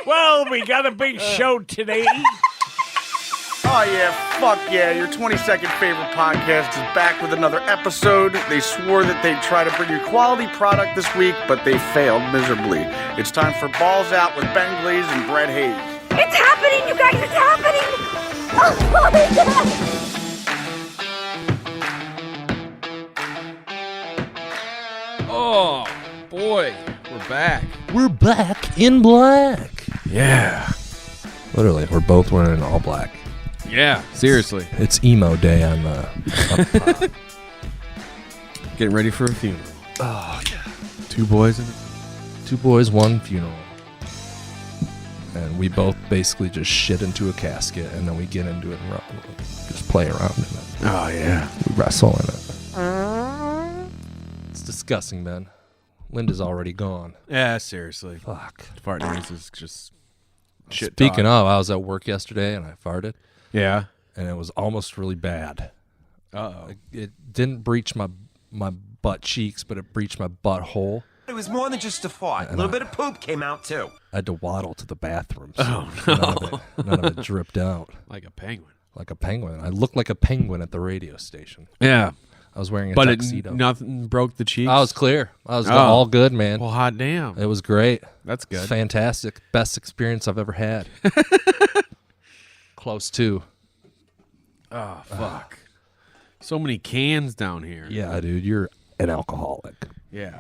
Well, we got a big show today. Oh, yeah, fuck yeah. Your 22nd favorite podcast is back with another episode. They swore that they'd try to bring you quality product this week, but they failed miserably. It's time for Balls Out with Ben Glaze and Brett Hayes. It's happening, you guys! It's happening! Oh, my God! Oh, boy. We're back. We're back in black. Yeah. Literally, we're both wearing all black. Yeah, seriously. It's emo day on the... Getting ready for a funeral. Oh, yeah. 2 boys in it. 2 boys, 1 funeral. And we both basically just shit into a casket, and then we get into it and just play around in it. Oh, yeah. We wrestle in it. It's disgusting, man. Linda's already gone. Yeah, seriously. Fuck. Fart noise is just shit. Speaking talk. of, I was at work yesterday, and I farted. Yeah. And it was almost really bad. Uh-oh. It didn't breach my butt cheeks, but it breached my butthole. It was more than just a fart. A little bit of poop came out, too. I had to waddle to the bathroom. Oh, no. None of it dripped out. Like a penguin. Like a penguin. I looked like a penguin at the radio station. Yeah. I was wearing a But tuxedo. nothing broke the cheeks? I was clear. I was all good, man. Well, hot damn. It was great. That's good. It's fantastic. Best experience I've ever had. Close to. Oh, fuck. So many cans down here. Yeah, dude. You're an alcoholic. Yeah.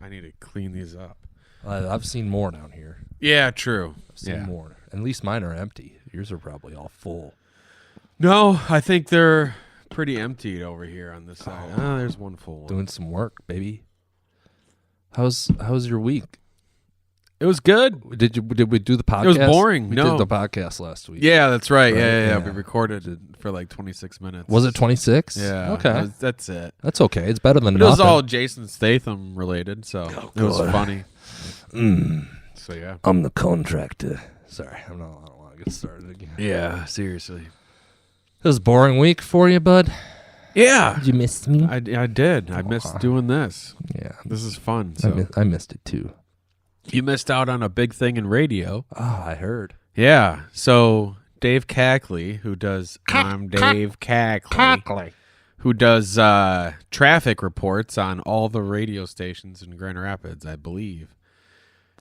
I need to clean these up. I've seen more down here. Yeah, true. I've seen more. At least mine are empty. Yours are probably all full. No, I think they're pretty emptied over here on this side. Oh, there's one full one. Doing some work, baby. How's your week? It was good. Did we do the podcast? It was boring. We No. did the podcast last week. Yeah, that's right. Right, Yeah. yeah. We recorded it for like 26 minutes. Was it 26? Yeah. Okay. That's it. That's okay. It's better than It was nothing. all Jason Statham related, so it was funny. So yeah. I'm the contractor. Sorry, I don't want to get started again. Yeah, seriously. It was a boring week for you, bud. Yeah. You missed me? I did. I missed doing this. Yeah. This is fun. So I missed it too. you missed out on a big thing in radio. Oh, I heard. Yeah. So Dave Cackley, who does I'm Dave Cackley, who does traffic reports on all the radio stations in Grand Rapids, I believe.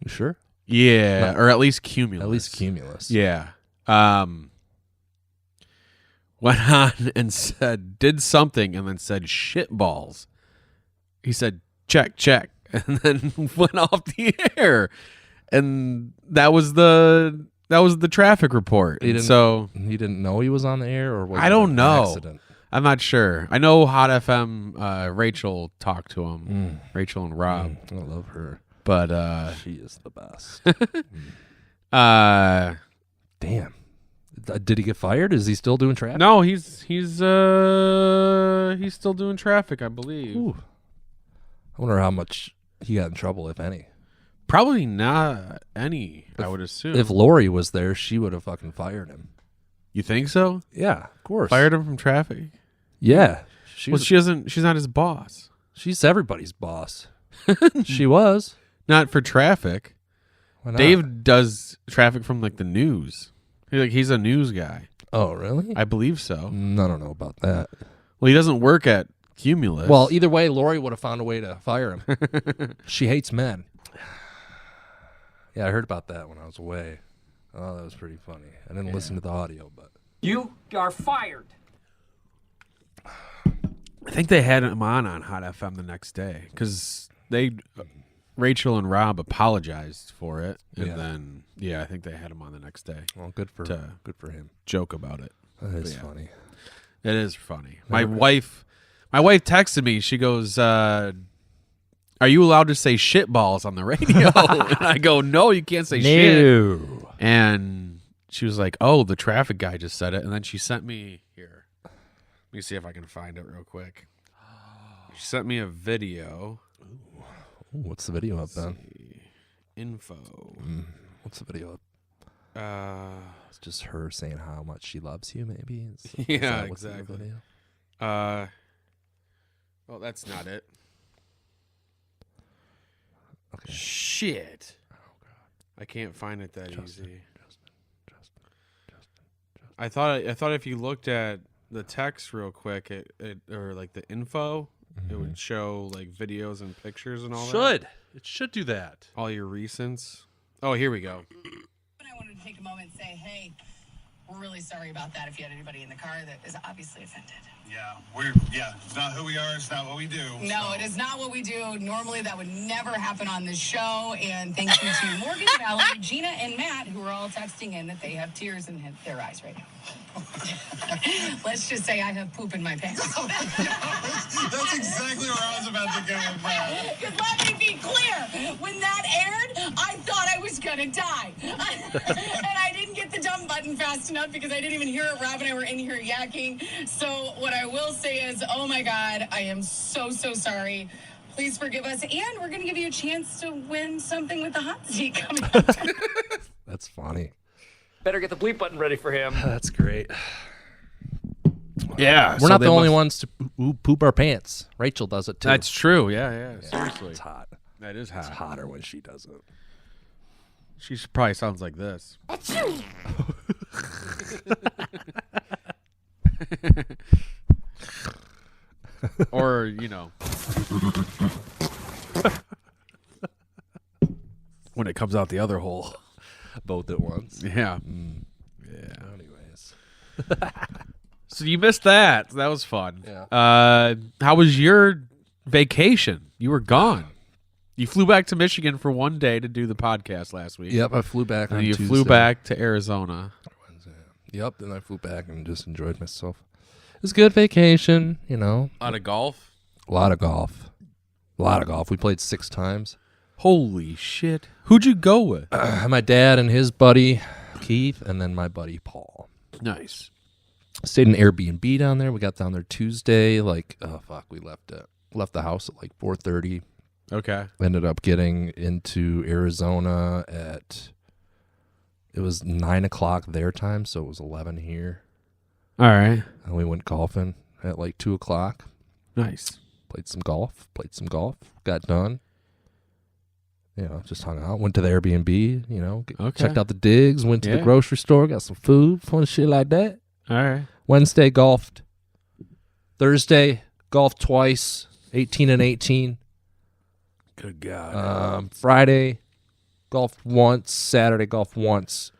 You sure? Yeah, or at least Cumulus. At least Cumulus. Yeah. Went on and did something and then said shit balls. He said check, and then went off the air. And that was the traffic report. He didn't know he was on the air, or was I it don't an know. accident? I'm not sure. I know Hot FM Rachel talked to him. Rachel and Rob. I love her. But She is the best. Damn. Did he get fired? Is he still doing traffic? no, he's still doing traffic, I believe. Ooh. I wonder how much he got in trouble, if any. Probably not any, I would assume. If Lori was there, she would have fucking fired him. You think so? Yeah, of course. Fired him from traffic? Yeah. She's not his boss. She's everybody's boss. She was. Not for traffic. Why not? Dave does traffic from like the news. He's a news guy. Oh, really? I believe so. I don't know about that. Well, he doesn't work at Cumulus. Well, either way, Lori would have found a way to fire him. She hates men. Yeah, I heard about that when I was away. Oh, that was pretty funny. I didn't listen to the audio, but... You are fired. I think they had him on Hot FM the next day because Rachel and Rob apologized for it, and then I think they had him on the next day. Well, good for him. Joke about it. That is funny. It is funny. My wife texted me. She goes, "Are you allowed to say shit balls on the radio?" And I go, "No, you can't say shit." And she was like, "Oh, the traffic guy just said it." And then she sent me here. Let me see if I can find it real quick. She sent me a video. Ooh, what's the video up then? Info. What's the video up? It's just her saying how much she loves you, maybe. Yeah, exactly. Well, that's not it. Okay. Shit. Oh, God. I can't find it that easy. I thought if you looked at the text real quick, it or like the info, it would show like videos and pictures and all that. It should do that. All your recents. Oh, here we go. I wanted to take a moment and say, hey, we're really sorry about that if you had anybody in the car that is obviously offended. It's not who we are, it's not what we do. No, it is not what we do. Normally that would never happen on this show. And thank you to Morgan, Valerie, Gina, and Matt, who are all texting in that they have tears in their eyes right now. Let's just say I have poop in my pants. That's exactly where I was about to go with that. Because let me be clear, when that aired, I thought I was going to die. And I didn't get the dumb button fast enough because I didn't even hear it. Rob and I were in here yakking. So what I will say is, oh my God, I am so sorry. Please forgive us. And we're going to give you a chance to win something with the hot seat coming up. That's funny. Better get the bleep button ready for him. That's great. Yeah, We're not the only ones to poop our pants. Rachel does it too. That's true. Yeah. Seriously, It's hot. that is hot. It's hotter when she does it. She probably sounds like this. Or, when it comes out the other hole. Both at once. Yeah. Yeah. Anyways. So you missed that. That was fun. Yeah. How was your vacation? You were gone. You flew back to Michigan for one day to do the podcast last week. Yep, I flew back on And you Tuesday. flew back to Arizona. Yep, then I flew back and just enjoyed myself. It was a good vacation, A lot of golf. A lot of golf. We played 6 times. Holy shit. Who'd you go with? My dad and his buddy, Keith, and then my buddy, Paul. Nice. Stayed in an Airbnb down there. We got down there Tuesday. We left the house at like 4:30. Okay. Ended up getting into Arizona it was 9 o'clock their time, so it was 11 here. All right. And we went golfing at like 2 o'clock. Nice. Played some golf, got done. Just hung out, went to the Airbnb, Okay. checked out the digs, went to the grocery store, got some food, fun shit like that. All right. Wednesday, golfed. Thursday, golfed twice, 18 and 18. Good God. Friday, golfed once. Saturday, golfed once.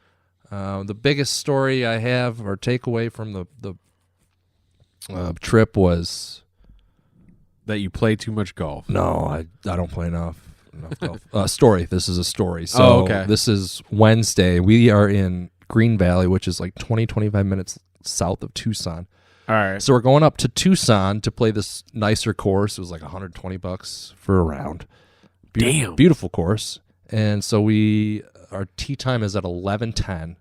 The biggest story I have or takeaway from the trip was That you play too much golf. no, I don't play enough golf. Story. This is a story. So okay. This is Wednesday. We are in Green Valley, which is like 20-25 minutes south of Tucson. All right. So we're going up to Tucson to play this nicer course. It was like $120 for a round. Damn. Beautiful course. And so our tee time is at 11:10.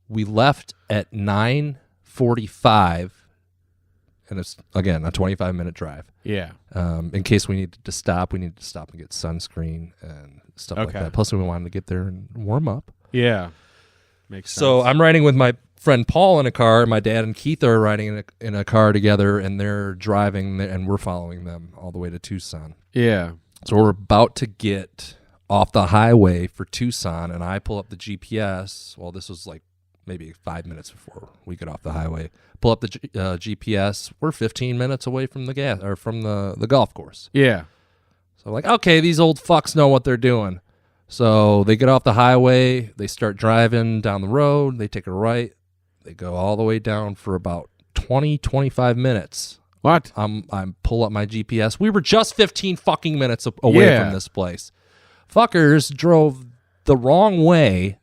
We left at 9:45, and it's, again, a 25-minute drive. Yeah. In case we needed to stop and get sunscreen and stuff like Okay. that. Plus, we wanted to get there and warm up. Yeah. Makes sense. So I'm riding with my friend Paul in a car. My dad and Keith are riding in a car together, and they're driving, and we're following them all the way to Tucson. Yeah. So we're about to get off the highway for Tucson, and I pull up the GPS. Well, this was like maybe 5 minutes before we get off the highway. Pull up the GPS. We're 15 minutes away from the golf course. Yeah. So I'm like, okay, these old fucks know what they're doing. So they get off the highway. They start driving down the road. They take a right. They go all the way down for about 20-25 minutes. What? I'm pull up my GPS. We were just 15 fucking minutes away Yeah. from this place. Fuckers drove the wrong way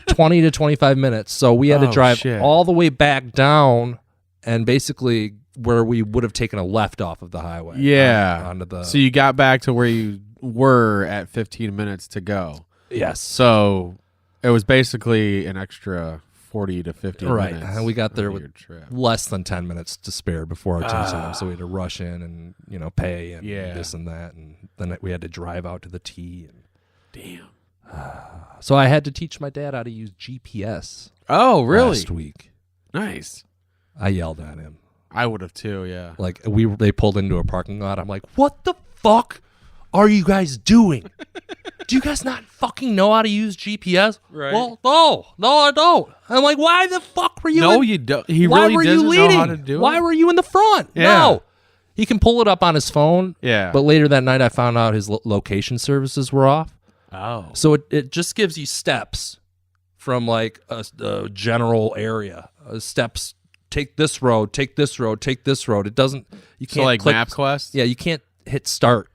20 to 25 minutes. So we had to Oh, drive shit. all the way back down and basically where we would have taken a left off of the highway. Yeah. Onto the So you got back to where you were at 15 minutes to go. Yes. So it was basically an extra 40 to 50 Right. minutes. And we got there of with your trip. less than 10 minutes to spare before our team time. So we had to rush in and, pay and Yeah. this and that. And then we had to drive out to the tee. And Damn. so I had to teach my dad how to use GPS Oh, really? last week. Nice. I yelled at him. I would have too, yeah. Like they pulled into a parking lot. I'm like, what the fuck are you guys doing? do you guys not fucking know how to use GPS? Right. Well, no, I don't. I'm like, why the fuck were you? No, you don't. He why really were doesn't you leading? know how to do Why it. were you in the front? Yeah. No. He can pull it up on his phone. Yeah. But later that night, I found out his location services were off. Oh. So it just gives you steps from like a general area. Steps. Take this road. Take this road. Take this road. It doesn't. You can't So like click, MapQuest? Yeah, you can't hit start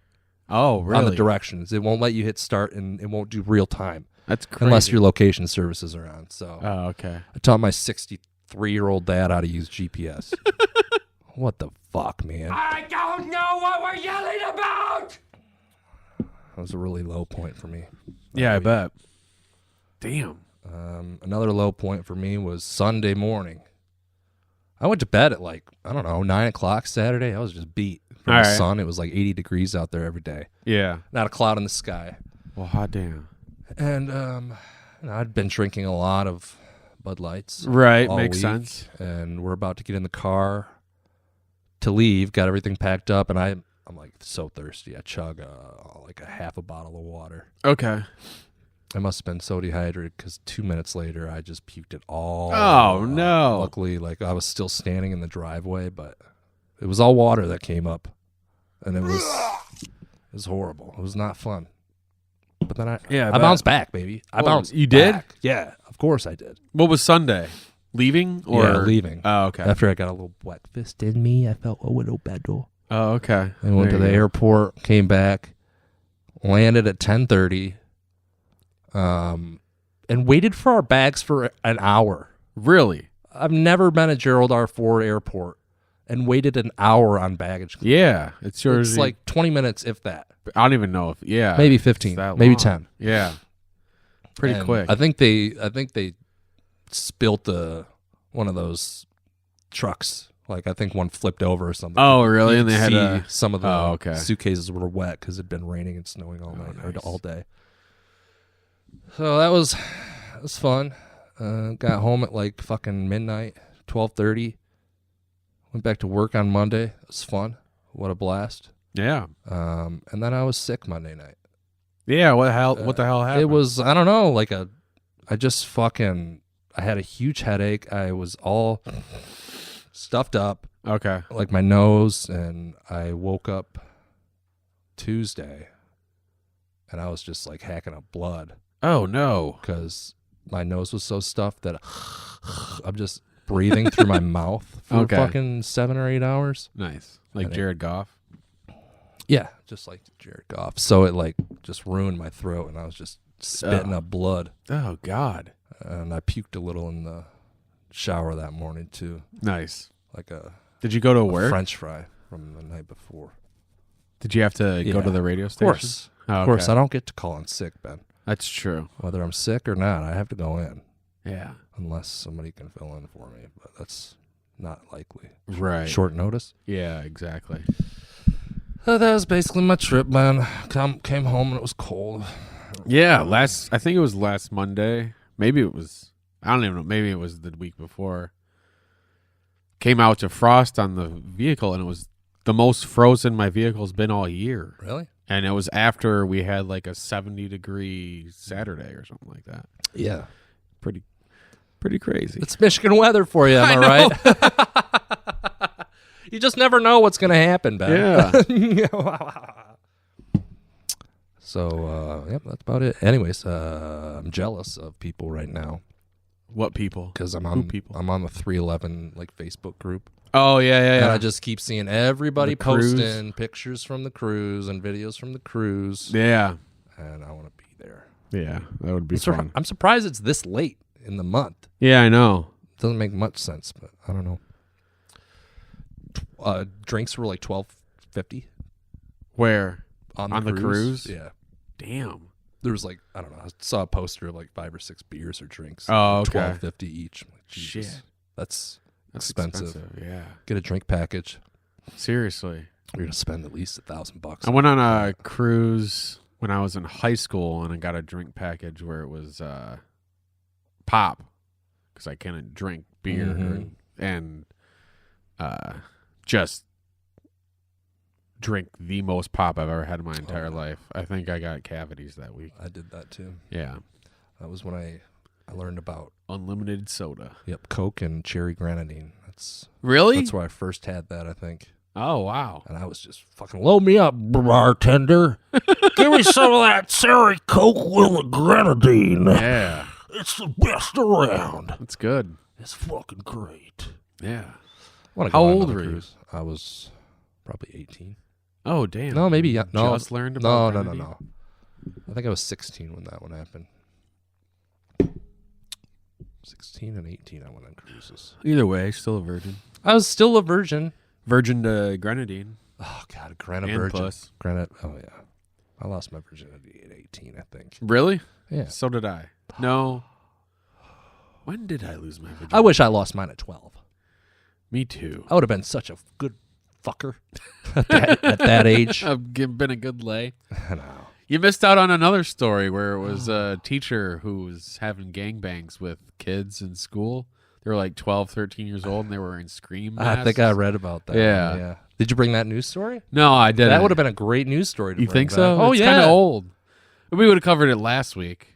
Oh, really? on the directions. It won't let you hit start, and it won't do real time That's crazy. unless your location services are on. So Oh, okay. I taught my 63-year-old dad how to use GPS. What the fuck, man? I don't know what we're yelling about! That was a really low point for me. Yeah, I bet. Damn. Another low point for me was Sunday morning. I went to bed at like, I don't know, 9 o'clock Saturday. I was just beat from All the right. sun. It was like 80 degrees out there every day. Yeah. Not a cloud in the sky. Well, hot damn. And I'd been drinking a lot of Bud Lights. Right, all makes week, sense. And we're about to get in the car to leave, got everything packed up, and I'm like so thirsty. I chug like a half a bottle of water. Okay. I must have been so dehydrated because 2 minutes later I just puked it all. Oh, no. Luckily, like I was still standing in the driveway, but it was all water that came up, and it was horrible. It was not fun. But then I bounced back, baby. I Well, bounced. you did? back. Yeah, of course I did. What was Sunday? Leaving or Yeah, leaving. Oh, okay. After I got a little breakfast in me, I felt a little better. Oh, okay. I went to the airport, came back, landed at 10:30, and waited for our bags for an hour. Really? I've never been at Gerald R. Ford Airport and waited an hour on baggage claim. Yeah. It's yours. It's like 20 minutes, if that. I don't even know if. Yeah. Maybe it's 15, that maybe long. 10. Yeah. Pretty And quick. I think they spilt one of those trucks. Like I think one flipped over or something. Oh, really? You And they could had see some of the Oh, okay. suitcases were wet because it'd been raining and snowing all night or nice. all day. So that was fun. Got home at like fucking midnight, 12:30. Went back to work on Monday. It was fun. What a blast. Yeah. And then I was sick Monday night. Yeah. What the hell happened? It was, I don't know, like I had a huge headache. I was all stuffed up, Okay. like my nose, and I woke up Tuesday and I was just like hacking up blood Oh, no. because my nose was so stuffed that I'm just breathing through my mouth for Okay. fucking 7 or 8 hours. Nice. Like Headache. Jared Goff. Yeah, just like Jared Goff. So it like just ruined my throat, and I was just spitting up blood. Oh, God. And I puked a little in the shower that morning too, Nice. like a Did you go to work? French fry from the night before. Did you have to go Yeah. to the radio Of station? course, Oh, of course. okay. I don't get to call in sick, Ben. That's true. Whether I'm sick or not, I have to go in Yeah. unless somebody can fill in for me. But that's not likely. Right. Short notice. Yeah, exactly. That was basically my trip, man. Came home and it was cold. Yeah, I think it was last Monday. Maybe it was, I don't even know. Maybe it was the week before. Came out to frost on the vehicle, and it was the most frozen my vehicle's been all year. Really? And it was after we had like a 70-degree Saturday or something like that. Yeah. Pretty crazy. It's Michigan weather for you, am I right? You just never know what's going to happen, Ben. Yeah. So, yep, that's about it. Anyways, I'm jealous of people right now What people? because I'm Who on people? I'm on the 311 like Facebook group, Oh, yeah. and I just keep seeing everybody The cruise. posting pictures from the cruise and videos from the cruise, Yeah. and I want to be there. Yeah, that would be So fun. I'm surprised it's this late in the month. Yeah, I know. Doesn't make much sense, but I don't know. Drinks were like $12.50 Where? on On the cruise? Yeah. Damn. There was like, I don't know, I saw a poster of like 5 or 6 beers or drinks. Oh, okay. $12.50 each. I'm like, Jesus, Shit. That's That's expensive. Yeah. Get a drink package. Seriously. You're gonna spend at least $1,000. I went on a cruise when I was in high school, and I got a drink package where it was pop, because I can't drink beer, Mhm. and just drink the most pop I've ever had in my entire life. I think I got cavities that week. I did that too. Yeah. That was when I learned about Unlimited soda. Coke and cherry grenadine. Really? That's where I first had that, I think. Oh, wow. And I was just fucking load me up, bartender. Give me some of that cherry Coke with the grenadine. Yeah. It's the best around. That's good. It's fucking great. Yeah. How old were you? I was probably 18. Oh, damn. No, maybe no. Just learned about No. grenadine? I think I was 16 when that one happened. 16 and 18, I went on cruises. Either way, still a virgin. I was still a virgin. Virgin to grenadine. Oh, God, Granite And virgin. puss. Granite, oh, yeah. I lost my virginity at 18, I think. Really? Yeah. So did I. No. When did I lose my virginity? I wish I lost mine at 12. Me too. I would have been such a good fucker at that age. I've been a good lay. No. You missed out on another story where it was a teacher who was having gangbangs with kids in school. They were like 12, 13 years old, and they were wearing Scream masks. I think I read about that. Yeah. Did you bring that news story? No, I didn't. That would have been a great news story to You bring think so? back. Oh, it's yeah. kind of old. We would have covered it last week,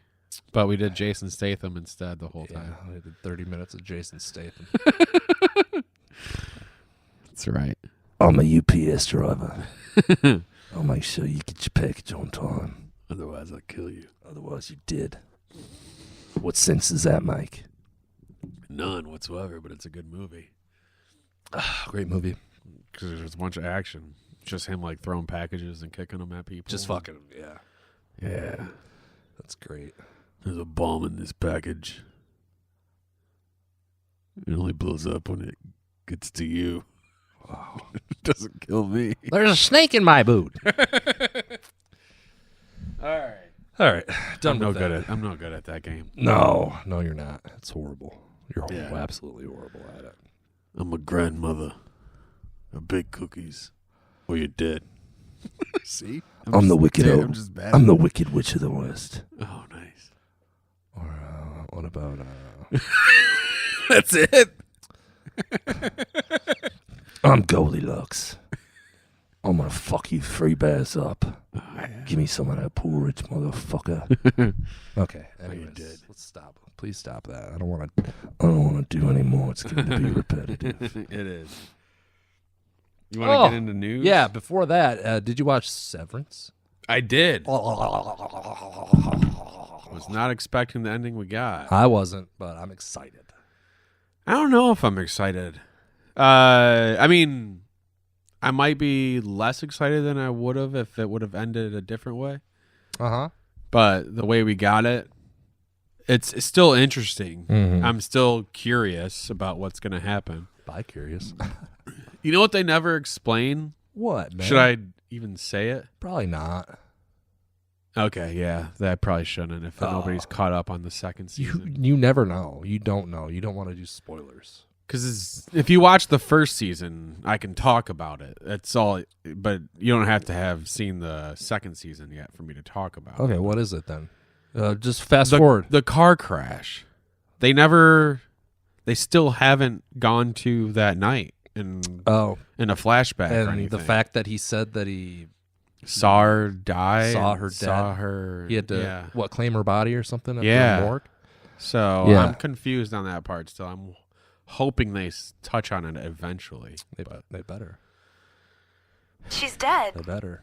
but we did Jason Statham instead the whole time. Yeah, I did 30 minutes of Jason Statham. That's right. I'm a UPS driver. I'll make sure you get your package on time. Otherwise, I'll kill you. Otherwise, you did. What sense does that make? None whatsoever, but it's a good movie. Great movie. Because there's a bunch of action. Just him like throwing packages and kicking them at people. Just fucking, yeah. Yeah. That's great. There's a bomb in this package. It only blows up when it gets to you. Wow. It doesn't kill me. There's a snake in my boot. All right. Done I'm no with that. good at. I'm no good at that game. No, you're not. It's horrible. You're Yeah. absolutely horrible at it. I'm a grandmother. I bake cookies. Or you're dead. See? I'm the wicked I'm old. just bad. I'm the wicked witch of the west. Oh, nice. Or what about? That's it. I'm Goldilocks. I'm gonna fuck you three bears up. Oh, yeah. Give me some of that Poolerage, motherfucker. Okay. Anyways, did. let's stop. Please stop that. I don't want to do any more. It's going to be repetitive. It is. You want to get into news? Yeah. Before that, did you watch Severance? I did. Was not expecting the ending we got. I wasn't, but I'm excited. I don't know if I'm excited. I mean, I might be less excited than I would have if it would have ended a different way. Uh-huh. But the way we got it, it's still interesting. Mhm. I'm still curious about what's going to happen. Bi-curious. You know what they never explain? What, man? Should I even say it? Probably not. Okay, yeah, that probably shouldn't if nobody's caught up on the second season. You never know. You don't know. You don't want to do spoilers. Because if you watch the first season, I can talk about it. That's all. But you don't have to have seen the second season yet for me to talk about it. Okay, what is it then? Just fast forward. The car crash. They still haven't gone to that night in a flashback or anything. And the fact that he said that he saw her die, saw her dead. saw her. He had to claim her body or something at Yeah. the morgue. So Yeah. I'm confused on that part still. I'm hoping they touch on it eventually. They better. She's dead. They better.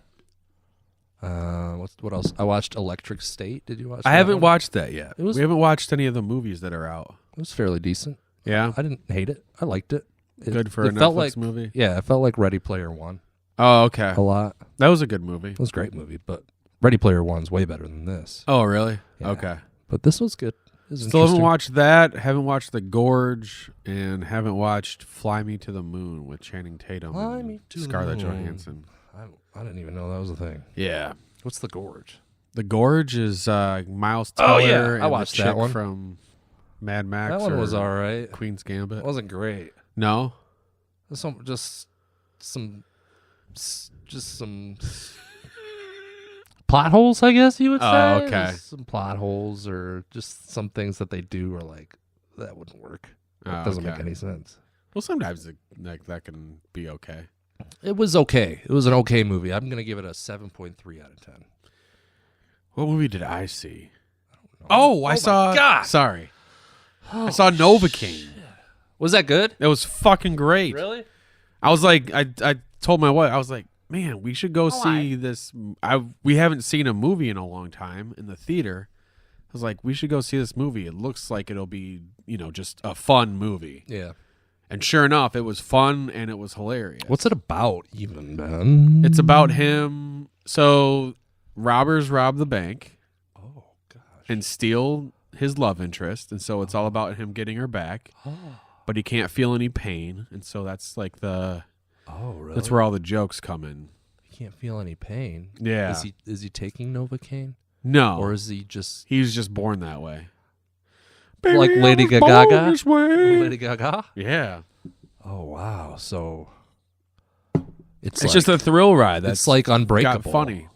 What else? I watched Electric State. Did you watch? I that haven't one? watched that yet. It was- We haven't watched any of the movies that are out. It was fairly decent. Yeah, I didn't hate it. I liked it. good for a it felt Netflix like, movie. Yeah, it felt like Ready Player One Oh, okay. a lot. That was a good movie. It was a great movie, but Ready Player One's way better than this. Oh, really? Yeah. Okay. But this was good. It was Still haven't interesting. watched that. Haven't watched The Gorge, and haven't watched Fly Me to the Moon with Channing Tatum Fly and Me to the Scarlett Moon. Johansson. I didn't even know that was a thing. Yeah. What's The Gorge? The Gorge is Miles Teller. Oh, yeah. I and watched the that chick one. from Mad Max. That one or was all right. Queen's Gambit. It wasn't great. No. Just some plot holes, I guess you would say. Oh, okay. Just some plot holes, or just some things that they do are like that wouldn't work. It Oh, doesn't okay. make any sense. Well, sometimes that can be okay. It was okay. It was an okay movie. I'm going to give it a 7.3 out of 10. What movie did I see? Oh, I saw. God. Sorry, I saw Novocaine. Was that good? It was fucking great. Really? I was like, I told my wife, I was like, man, we should go see this. We haven't seen a movie in a long time in the theater. I was like, we should go see this movie. It looks like it'll be, just a fun movie. Yeah. And sure enough, it was fun and it was hilarious. What's it about, even, man? It's about him. So robbers rob the bank. Oh, gosh. And steal his love interest. And so it's all about him getting her back. But he can't feel any pain. And so that's like the... Oh, really? That's where all the jokes come in. He can't feel any pain. Yeah. Is he taking Novocaine? No. Or is he just... He's just born that way. Like Baby, Lady I was Gaga? born this way. Lady Gaga? Yeah. Oh, wow. So... It's just a thrill ride. That's it's like Unbreakable. got funny.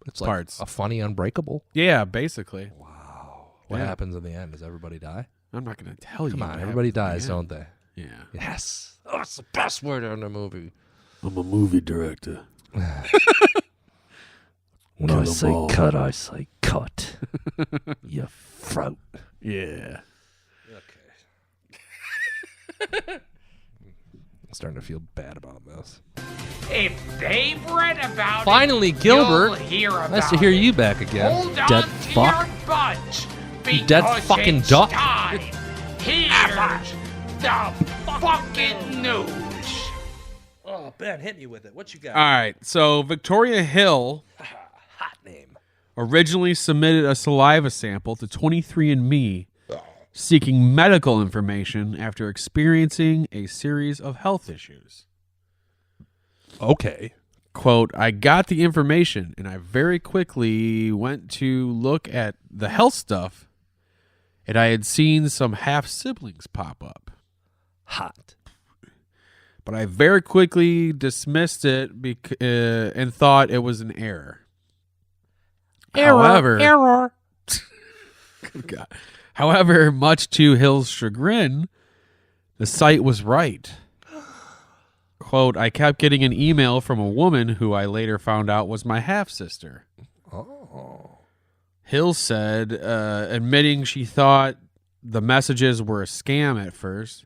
It's like parts. a funny Unbreakable. Yeah, basically. Wow. What Yeah. happens in the end? Does everybody die? I'm not going to tell you. Come on, what everybody happens dies, at the end. don't they? Yeah. Yes. Oh, it's the best word in the movie. I'm a movie director. When I say cut, I say cut. You fruit. Yeah. Okay. I'm starting to feel bad about this. If they've read about Finally, it, Gilbert. you'll hear about Nice to hear it. you back again. Hold Dead on to fuck. your butts, You dead because fucking it's duck. time. Here's the fucking news. Oh, Ben, hit me with it. What you got? All right. So Victoria Hill Hot name. originally submitted a saliva sample to 23andMe seeking medical information after experiencing a series of health issues. Okay. Quote, I got the information and I very quickly went to look at the health stuff and I had seen some half-siblings pop up. Hot. But I very quickly dismissed it and thought it was an error. Error. Good God. However, much to Hill's chagrin, the site was right. Quote, I kept getting an email from a woman who I later found out was my half-sister. Oh. Hill said, admitting she thought the messages were a scam at first.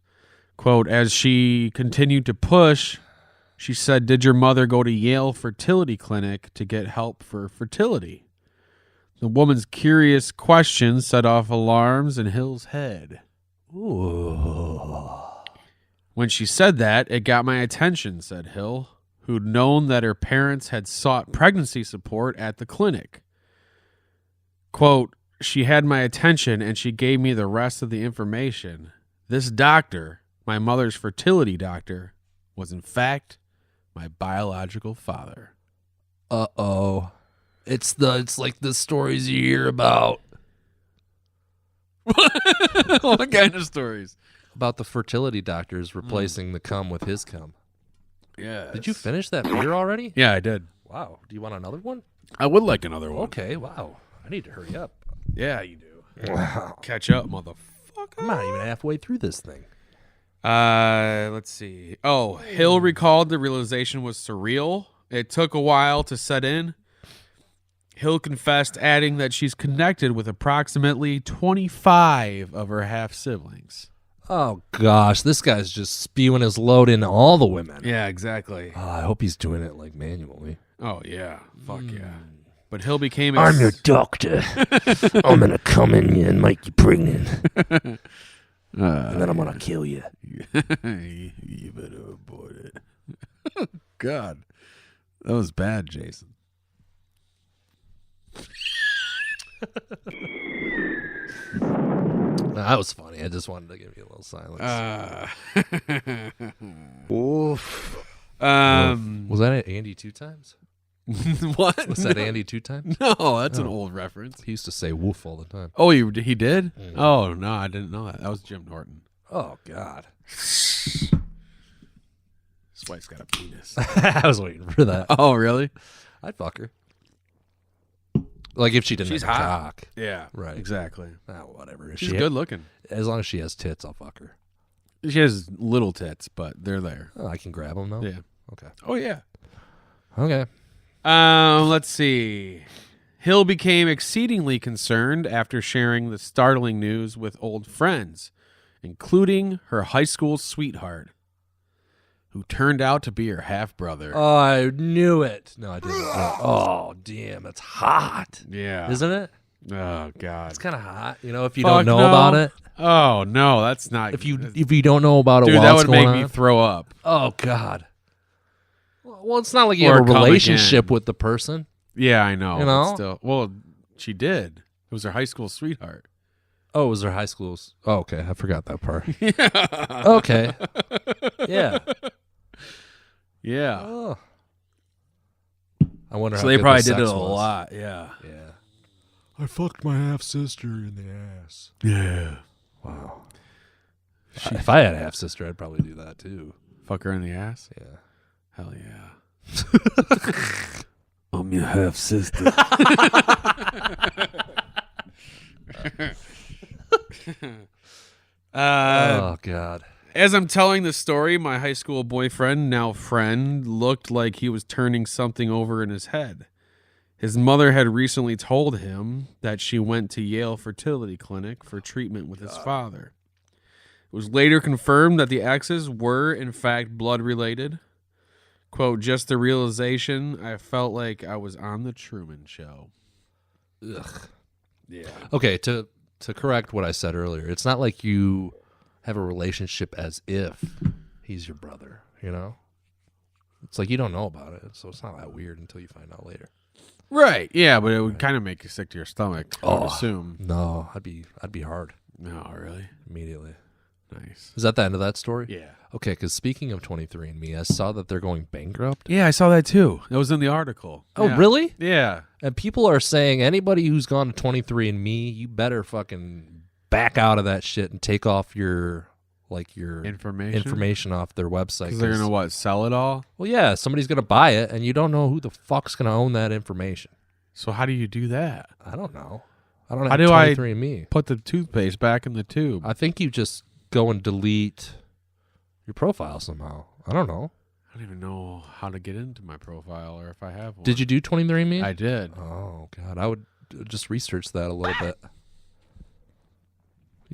Quote, as she continued to push, she said, did your mother go to Yale Fertility Clinic to get help for fertility? The woman's curious question set off alarms in Hill's head. Ooh. When she said that, it got my attention, said Hill, who'd known that her parents had sought pregnancy support at the clinic. Quote, she had my attention and she gave me the rest of the information. This doctor, my mother's fertility doctor, was in fact my biological father. Uh-oh. It's like the stories you hear about. What kind of stories? About the fertility doctors replacing the cum with his cum. Yeah. Did you finish that beer already? Yeah, I did. Wow. Do you want another one? I would like another one. Okay, wow. I need to hurry up. Yeah, you do. Catch up, motherfucker. I'm not even halfway through this thing. Let's see. Oh, Hill recalled the realization was surreal. It took a while to set in. Hill confessed, adding that she's connected with approximately 25 of her half-siblings. Oh, gosh. This guy's just spewing his load into all the women. Yeah, exactly. Oh, I hope he's doing it, like, manually. Oh, yeah. Fuck yeah. But Hill became... I'm your doctor. I'm going to come in you and make you pregnant. And then I'm going to kill you. You better abort it. God. That was bad, Jason. That was funny. I just wanted to give you a little silence. Oof. Was that at Andy 2 times? What? Was that Andy 2 times? No, that's an old reference. He used to say woof all the time. Oh, he did? Oh, no, I didn't know that. That was Jim Norton. Oh, God. His wife's got a penis. I was waiting for that. Oh, really? I'd fuck her. Like if she didn't She's have a hot. cock. Yeah, Right. Exactly. Whatever. If She's she good looking. As long as she has tits, I'll fuck her. She has little tits, but they're there. Oh, I can grab them, though? Yeah. Okay. Oh yeah. Okay. Let's see. Hill became exceedingly concerned after sharing the startling news with old friends, including her high school sweetheart, who turned out to be her half-brother. Oh, I knew it. No, I didn't. Oh, damn. That's hot. Yeah. Isn't it? Oh, God. It's kind of hot. You know, if you Fuck don't know no. about it. Oh, no, that's not... If you don't know about it dude, while that it's would make going me on. throw up. Oh, God. Well, it's not like you Or have a come relationship again. with the person. Yeah, I know. You but know? Still, well, she did. It was her high school sweetheart. Oh, it was their high school's. Oh, okay. I forgot that part. Okay. Yeah. Yeah. Oh. I wonder So how they good probably the did it sex a was. lot. Yeah. Yeah. I fucked my half sister in the ass. Yeah. Wow. If I had a half sister, I'd probably do that too. Fuck her in the ass? Yeah. Hell yeah. I'm your half sister. Oh, God. As I'm telling the story, my high school boyfriend, now friend, looked like he was turning something over in his head. His mother had recently told him that she went to Yale Fertility Clinic for treatment with his father. It was later confirmed that the exes were, in fact, blood-related. Quote, just the realization, I felt like I was on the Truman Show. Ugh. Yeah. Okay, to correct what I said earlier, it's not like you have a relationship as if he's your brother, you know? It's like you don't know about it, so it's not that weird until you find out later. Right. Yeah, but it would kind of make you sick to your stomach, I would assume. No, I'd be hard No, really? immediately. Nice. Is that the end of that story? Yeah. Okay, because speaking of 23andMe, I saw that they're going bankrupt. Yeah, I saw that too. It was in the article. Oh, Yeah. really? Yeah. And people are saying anybody who's gone to 23andMe, you better fucking back out of that shit and take off your information off their website. Because they're going to what, sell it all? Well, yeah, somebody's going to buy it, and you don't know who the fuck's going to own that information. So how do you do that? I don't know. I don't How have do I 23andMe. put the toothpaste back in the tube? I think you just go and delete your profile somehow. I don't know. I don't even know how to get into my profile or if I have one. Did you do 23andMe? I did. Oh, God. I would just research that a little bit.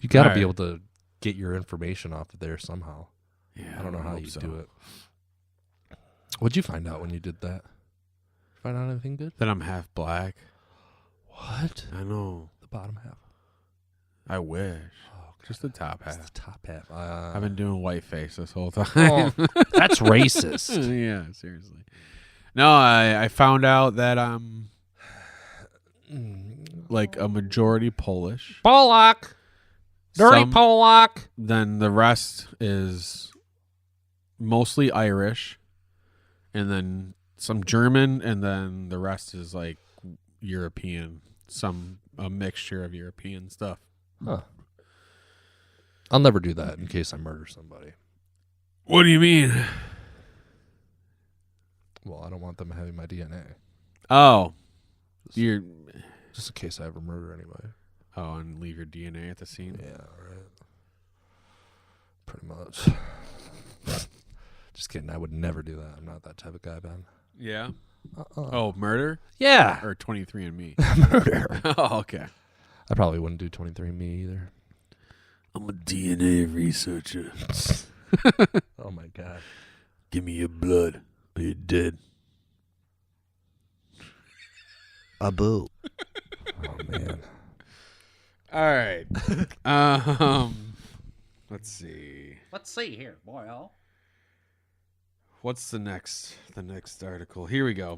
You got to be able to get your information off of there somehow. Yeah, I don't know how you so. do it. What'd you find out when you did that? Find out anything good? That I'm half black. What? I know. The bottom half. I wish. Oh, Just the top half. Just the top half. I've been doing whiteface this whole time. Oh, that's racist. Yeah, seriously. No, I found out that I'm like a majority Polish. Polak. Dirty Some- Polak. Then the rest is mostly Irish, and then some German, and then the rest is like European, a mixture of European stuff. Huh. I'll never do that in case I murder somebody. What do you mean? Well, I don't want them having my DNA. Oh, you're Just in case I ever murder anybody. and leave your DNA at the scene. Yeah, right. Pretty much. Just kidding. I would never do that. I'm not that type of guy, Ben. Yeah. Oh, murder Yeah. or 23andMe. Murder. Oh, okay. I probably wouldn't do 23andMe either. I'm a DNA researcher. Oh, my God. Give me your blood or you're dead. Abu. Oh, man. All right. Let's see. Let's see here, boy. What's the next article? Here we go.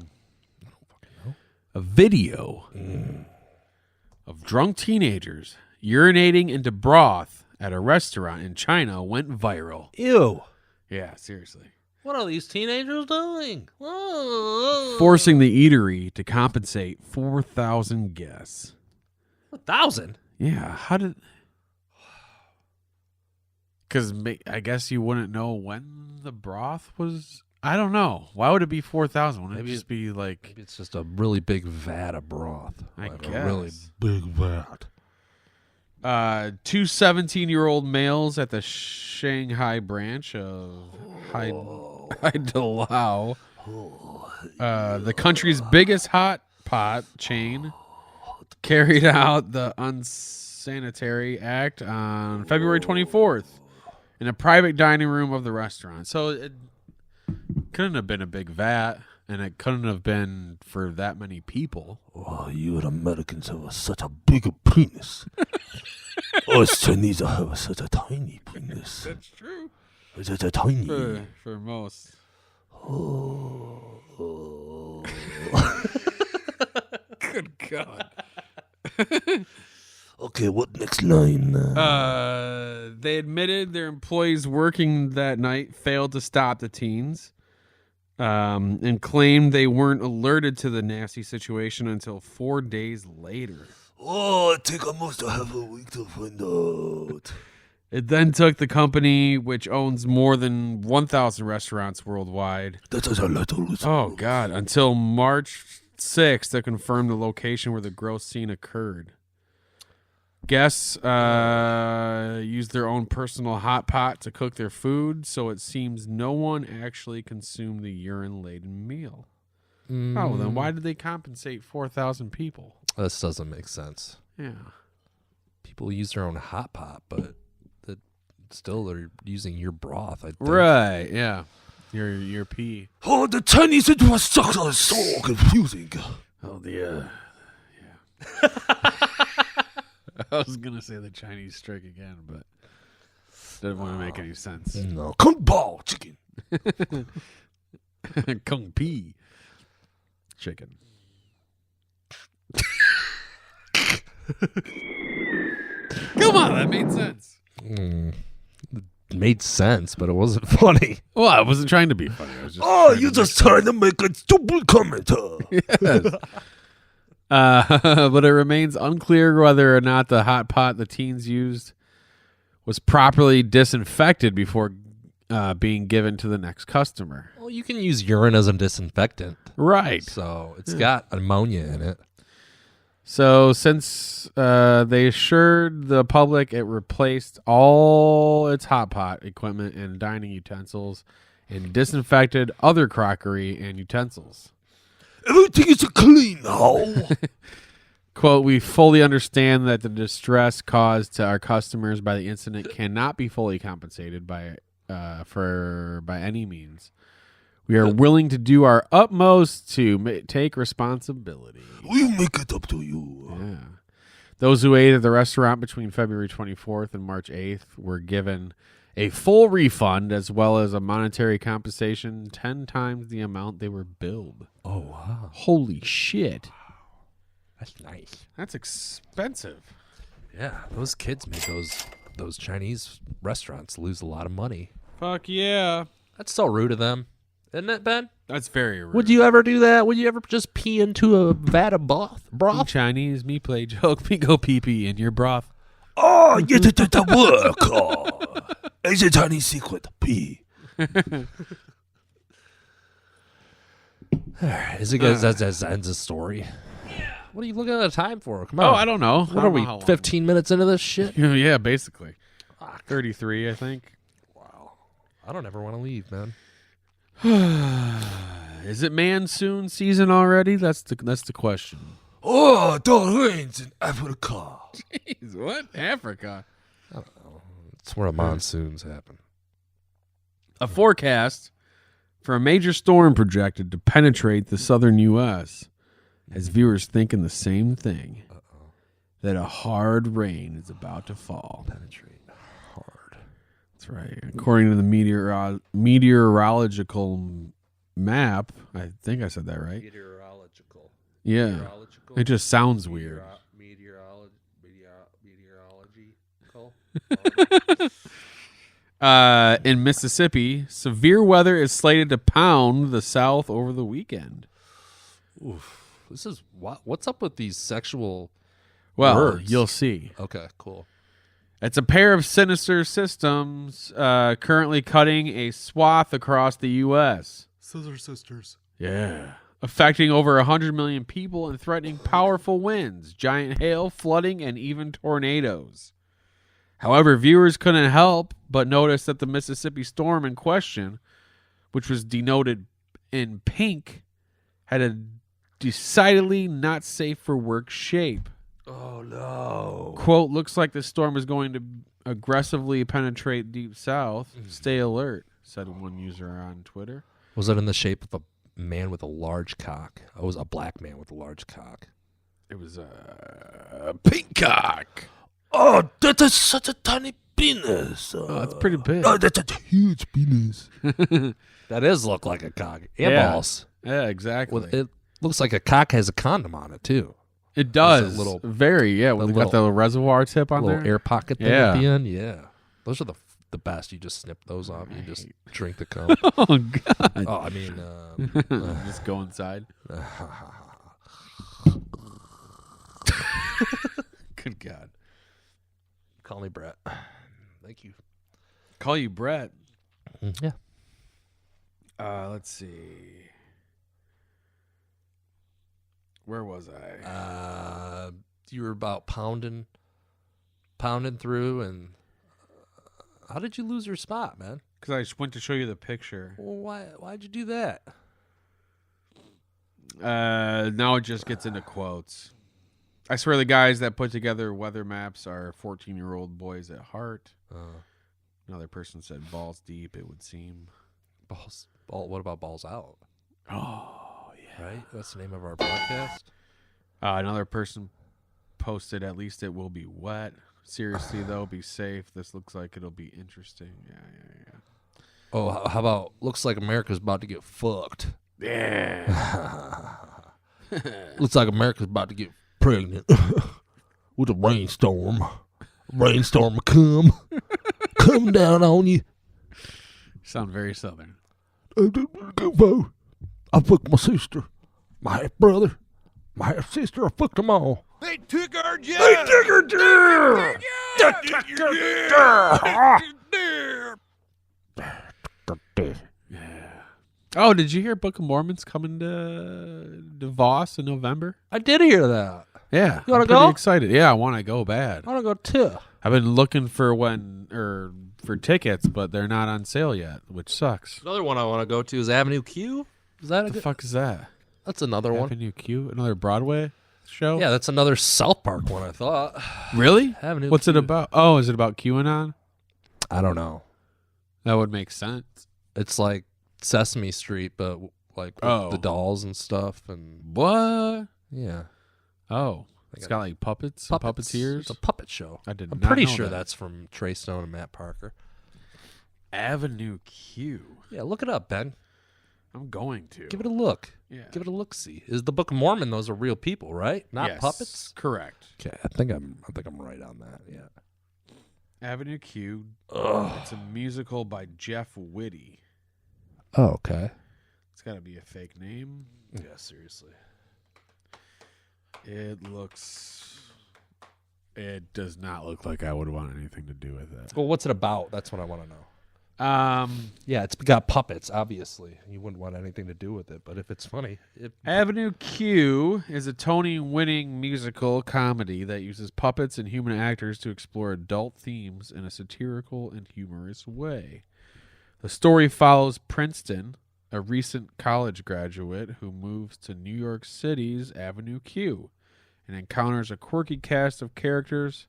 I don't fucking know. A video of drunk teenagers urinating into broth at a restaurant in China went viral. Ew. Yeah, seriously. What are these teenagers doing? Forcing the eatery to compensate 4,000 guests. 1,000? Yeah, how did... Because I guess you wouldn't know when the broth was... I don't know. Why would it be 4,000? Wouldn't it just be like... Maybe it's just a really big vat of broth. I Like guess. a really big vat. Two 17-year-old males at the Shanghai branch of I'd allow the country's biggest hot pot chain carried out the unsanitary act on February 24th in a private dining room of the restaurant. So it couldn't have been a big vat, and it couldn't have been for that many people. Oh, you Americans have such a big penis. Us Chinese have such a tiny penis. That's true. Such a tiny. For most. Oh. Good God. Okay, what next line? They admitted their employees working that night failed to stop the teens, and claimed they weren't alerted to the nasty situation until 4 days later. Oh, I think I must have a week to find out. It then took the company, which owns more than 1,000 restaurants worldwide. That is a little. Oh, God. Until March 6th to confirm the location where the gross scene occurred. Guests used their own personal hot pot to cook their food, so it seems no one actually consumed the urine-laden meal. Oh, well, then why did they compensate 4,000 people? This doesn't make sense. Yeah. People use their own hot pot, but still they're using your broth, I think. Right, yeah. Your pee. Oh, the Chinese infrastructure is so confusing. Oh, yeah. I was going to say the Chinese strike again, but didn't want to make any sense. No, Kung Pao chicken. Kung Pee chicken. Come on, that made sense. It made sense, but it wasn't funny. Well, I wasn't trying to be funny. I was just You just trying to make a stupid comment. Yes. But it remains unclear whether or not the hot pot the teens used was properly disinfected before being given to the next customer. Well, you can use urine as a disinfectant. Right. So it's got ammonia in it. So since they assured the public it replaced all its hot pot equipment and dining utensils and disinfected other crockery and utensils. Everything is clean now. Quote, we fully understand that the distress caused to our customers by the incident cannot be fully compensated by any means. We are willing to do our utmost to take responsibility. We'll make it up to you. Yeah. Those who ate at the restaurant between February 24th and March 8th were given a full refund as well as a monetary compensation 10 times the amount they were billed. Oh, wow. Holy shit. That's nice. That's expensive. Yeah, those kids made those Chinese restaurants lose a lot of money. Fuck yeah. That's so rude of them. Isn't it, Ben? That's very rude. Would you ever do that? Would you ever just pee into a vat of broth? Me Chinese, me play joke, me go pee-pee in your broth. Oh, you did the work. Oh. It's a Chinese secret. Pee. Is it good? That ends the story. Yeah. What are you looking at the time for? Come on. Oh, I don't know. What are we, 15 minutes into this shit? Yeah, basically. 33, I think. Wow. I don't ever want to leave, man. Is it monsoon season already? That's the question. Oh, the rains in Africa. Jeez, what? Africa? I don't know. It's where the monsoons happen. A forecast for a major storm projected to penetrate the southern U.S. has viewers thinking the same thing. That a hard rain is about to fall. Penetrate hard. That's right. According to the meteorological map, I think I said that right. Meteorological. Yeah. Meteorological. It just sounds weird. In Mississippi, severe weather is slated to pound the South over the weekend. Oof. This is what's up with these sexual words? You'll see. Okay, cool. It's a pair of sinister systems currently cutting a swath across the U.S. Scissor sisters. Yeah. Affecting over 100 million people and threatening powerful winds, giant hail, flooding, and even tornadoes. However, viewers couldn't help but notice that the Mississippi storm in question which was denoted in pink, had a decidedly not safe for work shape. Oh no. Quote, looks like the storm is going to aggressively penetrate deep south. Stay alert, said one user on Twitter. Was it in the shape of a man with a large cock? Oh, it was a black man with a large cock. It was a pink cock. Oh, that is such a tiny penis. Oh, that's pretty big. Oh, that's a huge penis. That does look like a cock. And balls. Yeah, exactly. It looks like a cock has a condom on it, too. It does. It's a little- Very, yeah. When they got the reservoir tip on little there. air pocket thing at the end. Yeah. Those are the best. You just snip those off. You just drink the cum. Oh, God. Oh, I mean. Just go inside. Good God. Call me Brett. Thank you. Call you Brett. Yeah. Let's see. Where was I? You were about pounding through, and how did you lose your spot, man? Because I just went to show you the picture. Well, why'd you do that? Now it just gets into quotes. I swear the guys that put together weather maps are 14-year-old boys at heart. Another person said balls deep, it would seem. What about balls out? Oh, yeah. Right? That's the name of our podcast. Another person posted, at least it will be wet. Seriously, though, be safe. This looks like it'll be interesting. Yeah. Oh, how about looks like America's about to get fucked. Yeah. Looks like America's about to get Pregnant with a rainstorm. Rainstorm come. Come down on you. Sound very southern. I fucked my sister, my half brother, my half sister. I fucked them all. They took our job. They took her dear. Oh, did you hear Book of Mormon's coming to Voss in November? I did hear that. Yeah. You wanna I'm pretty go? excited. Yeah, I want to go bad. I want to go too. I've been looking for for tickets, but they're not on sale yet, which sucks. Another one I want to go to is Avenue Q. Is that What the fuck is that? That's another one. Avenue Q? Another Broadway show? Yeah, that's another South Park one, I thought. Really? Avenue What's it Q. about? Oh, is it about QAnon? I don't know. That would make sense. It's like Sesame Street, but like with the dolls and stuff. And What? yeah. Oh. It's got like puppets, puppeteers. It's a puppet show. I did I'm not pretty know sure that. that's from Trey Stone and Matt Parker. Avenue Q. Yeah, look it up, Ben. I'm going to. Give it a look. Yeah. Give it a look. See, is the Book of Mormon? Those are real people, right? Not Yes, puppets. Correct. Okay, I think I'm right on that. Yeah. Avenue Q. It's a musical by Jeff Whitty. Oh, okay. It's got to be a fake name. Yeah, seriously. It does not look like I would want anything to do with it. Well, what's it about? That's what I want to know. Yeah, it's got puppets. Obviously, you wouldn't want anything to do with it. But if it's funny, Avenue Q is a Tony-winning musical comedy that uses puppets and human actors to explore adult themes in a satirical and humorous way. The story follows Princeton, a recent college graduate who moves to New York City's Avenue Q and encounters a quirky cast of characters.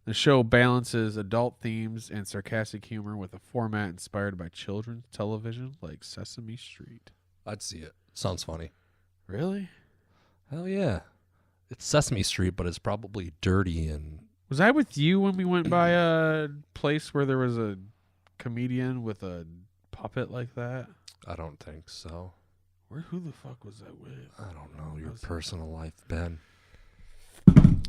The show balances adult themes and sarcastic humor with a format inspired by children's television like Sesame Street. I'd see it. Sounds funny. Really? Hell yeah. It's Sesame Street, but it's probably dirty and... Was I with you when we went by a place where there was a comedian with a puppet like that? I don't think so. Who the fuck was I with? I don't know. Your personal life, Ben.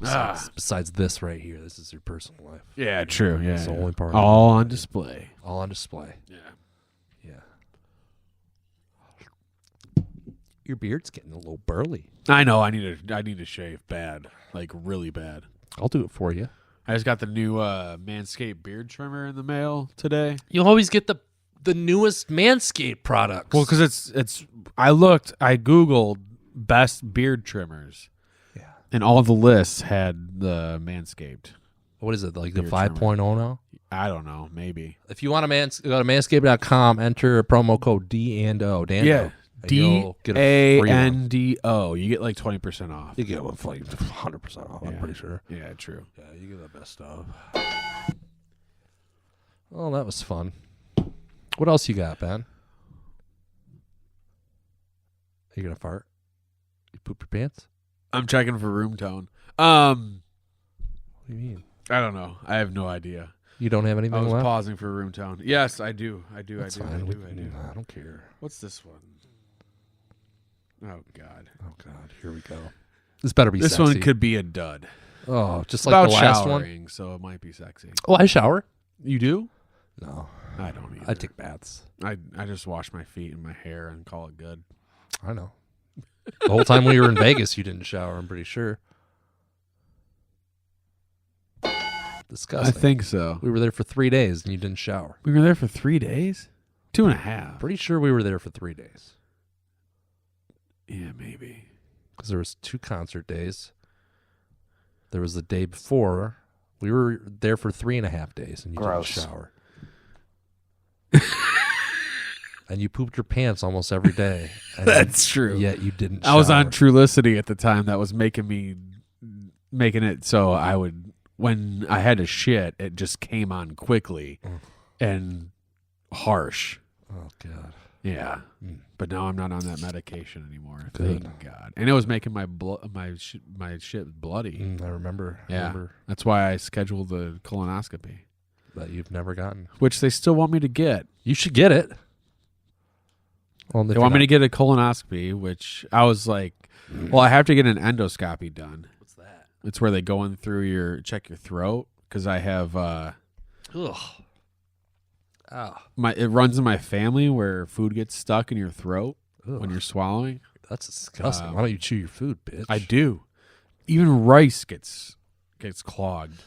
Ah. Besides this right here, this is your personal life. Yeah, true. Yeah, It's the only part. all on display. All on display. Yeah. Yeah. Your beard's getting a little burly. I know. I need to shave bad, like really bad. I'll do it for you. I just got the new Manscaped beard trimmer in the mail today. You always get the newest Manscaped products. Well, because it's. I Googled best beard trimmers. Yeah. And all the lists had the Manscaped. What is it, like the beard 5.0 now? I don't know. Maybe. If you want to go to manscaped.com, enter promo code DANDO. Yeah. DANDO. You get like 20% off. You get one for like 100% off. I'm pretty sure. Yeah, true. Yeah, you get the best stuff. Well, that was fun. What else you got, Ben? Are you gonna fart? You poop your pants? I'm checking for room tone. What do you mean? I don't know. I have no idea. You don't have anything I was left? pausing for room tone. Yes, I do. That's I do. fine. I do. I don't care. What's this one? Oh God. Oh God, here we go. This better be This sexy. one could be a dud. Oh, just It's like about the last showering, one. so it might be sexy. Oh, I shower. You do? No, I don't either. I take baths. I just wash my feet and my hair and call it good. I know. The whole time we were in Vegas, you didn't shower. I'm pretty sure. Disgusting. I think so. We were there for 3 days and you didn't shower. We were there for 3 days? 2.5. Pretty sure we were there for 3 days. Yeah, maybe. Because there was 2 concert days. There was the day before. We were there for 3.5 days and you didn't shower. And you pooped your pants almost every day. And That's true. Yet you didn't shower. I was on Trulicity at the time. That was making it so I would, when I had to shit, it just came on quickly and harsh. Oh, God. Yeah. But now I'm not on that medication anymore. Good. Thank God. And it was making my shit bloody. I remember. Yeah. That's why I scheduled the colonoscopy. That you've never gotten. Which they still want me to get. You should get it. Well, They want me to get a colonoscopy, which I was like, well, I have to get an endoscopy done. What's that? It's where they go in through check your throat, because I have Ugh. Oh. it runs in my family where food gets stuck in your throat when you're swallowing. That's disgusting. Why don't you chew your food, bitch? I do. Even rice gets clogged.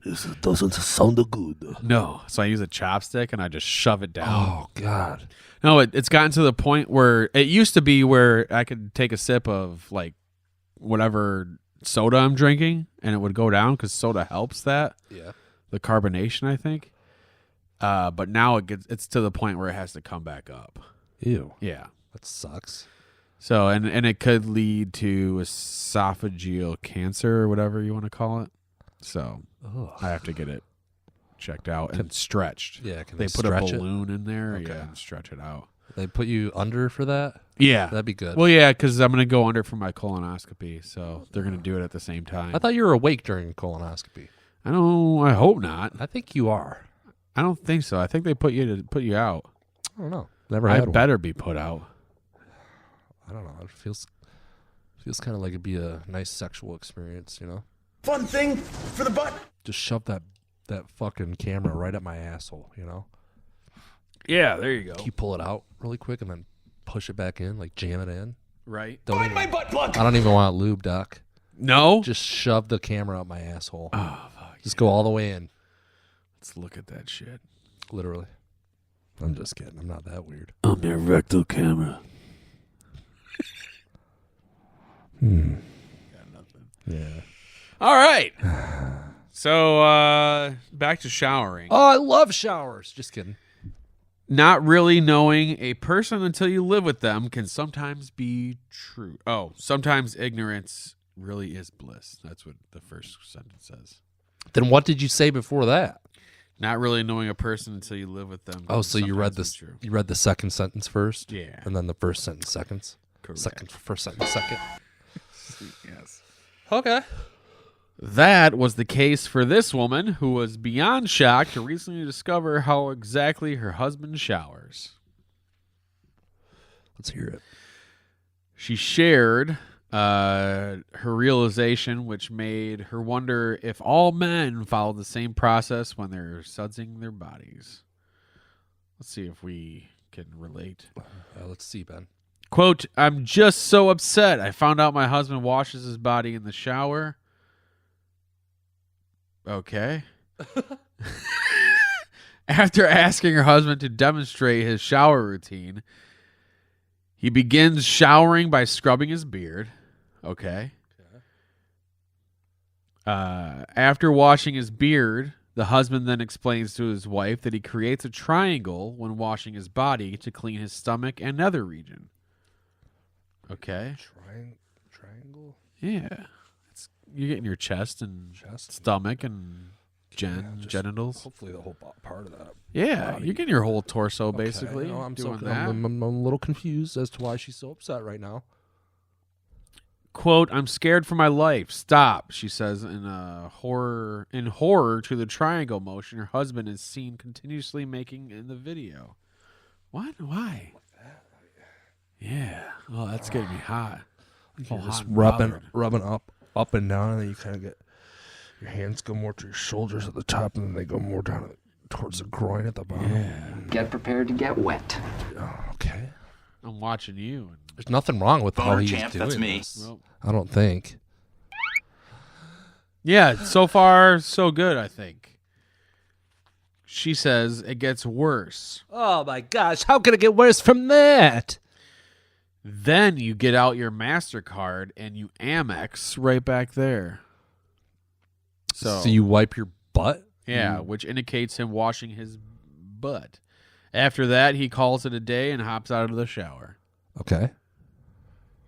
This doesn't sound good. No, so I use a chopstick and I just shove it down. Oh, God. No, it's gotten to the point where it used to be where I could take a sip of like whatever soda I'm drinking and it would go down because soda helps that. Yeah. The carbonation, I think. But now it's to the point where it has to come back up. Ew. Yeah. That sucks. So and it could lead to esophageal cancer or whatever you want to call it. So I have to get it checked out and stretched. Yeah, can they they put a stretch it? balloon in there, Okay. yeah, and stretch it out. They put you under for that? Yeah, That'd be good. Well, yeah, because I'm gonna go under for my colonoscopy, so they're gonna do it at the same time. I thought you were awake during a colonoscopy. I don't. I hope not. I think you are. I don't think so. I think they put you out. I don't know. Never I had one. better be put out. I don't know. It feels kind of like it'd be a nice sexual experience, you know? Fun thing for the butt. Just shove that fucking camera right up my asshole, you know? Yeah, there you go. You pull it out really quick and then push it back in, like jam it in. Right. Find my butt plug. I don't even want lube, Doc. No. Just shove the camera up my asshole. Oh, fuck. Just go all the way in. Let's look at that shit. Literally. I'm just kidding. I'm not that weird. I'm your rectal camera. Got nothing. Yeah. All right. So back to showering. Oh, I love showers. Just kidding. Not really knowing a person until you live with them can sometimes be true. Oh, sometimes ignorance really is bliss. That's what the first sentence says. Then what did you say before that? Not really knowing a person until you live with them. Oh, so you read this? True. You read the second sentence first? Yeah. And then the first sentence seconds? Correct. First sentence second. Yes. Okay. That was the case for this woman who was beyond shocked to recently discover how exactly her husband showers. Let's hear it. She shared her realization, which made her wonder if all men follow the same process when they're sudsing their bodies. Let's see if we can relate. Let's see, Ben. Quote, I'm just so upset. I found out my husband washes his body in the shower. Okay. After asking her husband to demonstrate his shower routine, he begins showering by scrubbing his beard. Okay. After washing his beard, the husband then explains to his wife that he creates a triangle when washing his body to clean his stomach and nether region. Okay. Triangle? Yeah. You're getting your chest and stomach and genitals. Hopefully the whole part of that. Yeah, body. you're getting your whole torso, basically. Okay. No, I'm doing so, that. I'm a little confused as to why she's so upset right now. Quote, I'm scared for my life. Stop, she says in horror to the triangle motion her husband is seen continuously making in the video. What? Why? Yeah. Oh, that's getting me hot. You're just rubbing up and down, and then you kind of get your hands go more to your shoulders at the top, and then they go more down towards the groin at the bottom. Yeah. Get prepared to get wet. Okay. I'm watching you. There's nothing wrong with how Boner he's champ, doing that's me. this. Well, I don't think. yeah, so far, so good, I think. She says it gets worse. Oh my gosh, how could it get worse from that? Then you get out your MasterCard and you Amex right back there. So you wipe your butt? yeah, which indicates him washing his butt. After that, he calls it a day and hops out of the shower. Okay.